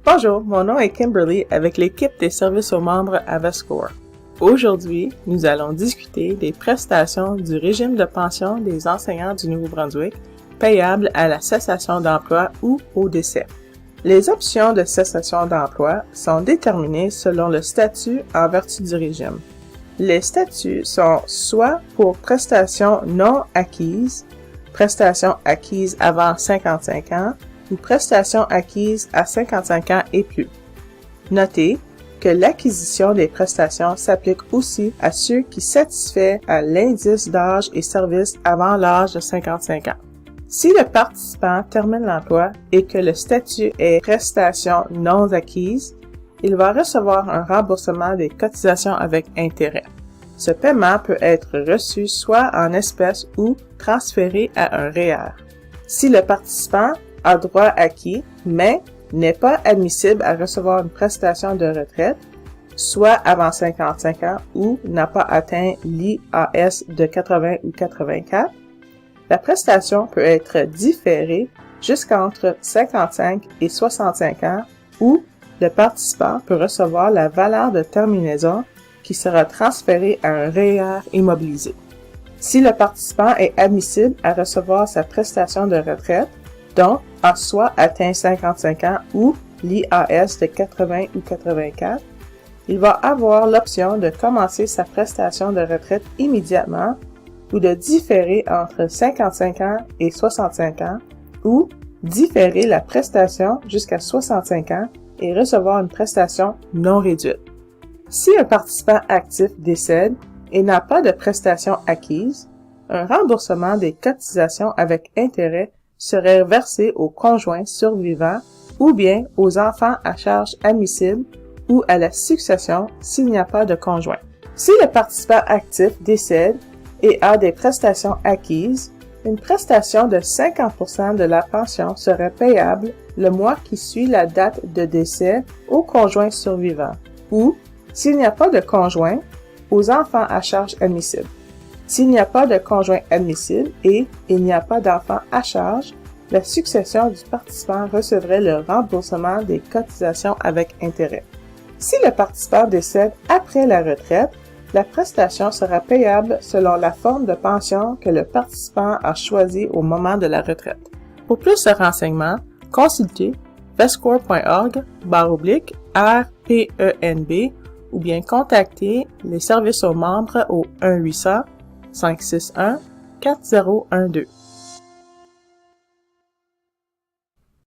Bonjour, mon nom est Kimberly avec l'équipe des services aux membres à VESCOR. Aujourd'hui, nous allons discuter des prestations du régime de pension des enseignants du Nouveau-Brunswick payables à la cessation d'emploi ou au décès. Les options de cessation d'emploi sont déterminées selon le statut en vertu du régime. Les statuts sont soit pour prestations non acquises, prestations acquises avant 55 ans, ou prestations acquises à 55 ans et plus. Notez que l'acquisition des prestations s'applique aussi à ceux qui satisfont à l'indice d'âge et service avant l'âge de 55 ans. Si le participant termine l'emploi et que le statut est prestation non acquise, il va recevoir un remboursement des cotisations avec intérêt. Ce paiement peut être reçu soit en espèces ou transféré à un REER. Si le participant a droit acquis, mais n'est pas admissible à recevoir une prestation de retraite, soit avant 55 ans ou n'a pas atteint l'IAS de 80 ou 84, la prestation peut être différée jusqu'entre 55 et 65 ans où le participant peut recevoir la valeur de terminaison qui sera transférée à un REER immobilisé. Si le participant est admissible à recevoir sa prestation de retraite, donc a soit atteint 55 ans ou l'IAS de 80 ou 84, il va avoir l'option de commencer sa prestation de retraite immédiatement ou de différer entre 55 ans et 65 ans ou différer la prestation jusqu'à 65 ans et recevoir une prestation non réduite. Si un participant actif décède et n'a pas de prestation acquise, un remboursement des cotisations avec intérêt serait versé aux conjoints survivants ou bien aux enfants à charge admissible ou à la succession s'il n'y a pas de conjoint. Si le participant actif décède et a des prestations acquises, une prestation de 50% de la pension serait payable le mois qui suit la date de décès aux conjoints survivants ou, s'il n'y a pas de conjoint, aux enfants à charge admissible. S'il n'y a pas de conjoint admissible et il n'y a pas d'enfant à charge, la succession du participant recevrait le remboursement des cotisations avec intérêt. Si le participant décède après la retraite, la prestation sera payable selon la forme de pension que le participant a choisie au moment de la retraite. Pour plus de renseignements, consultez vescor.org/RPENB ou bien contactez les services aux membres au 1-800-561-4012.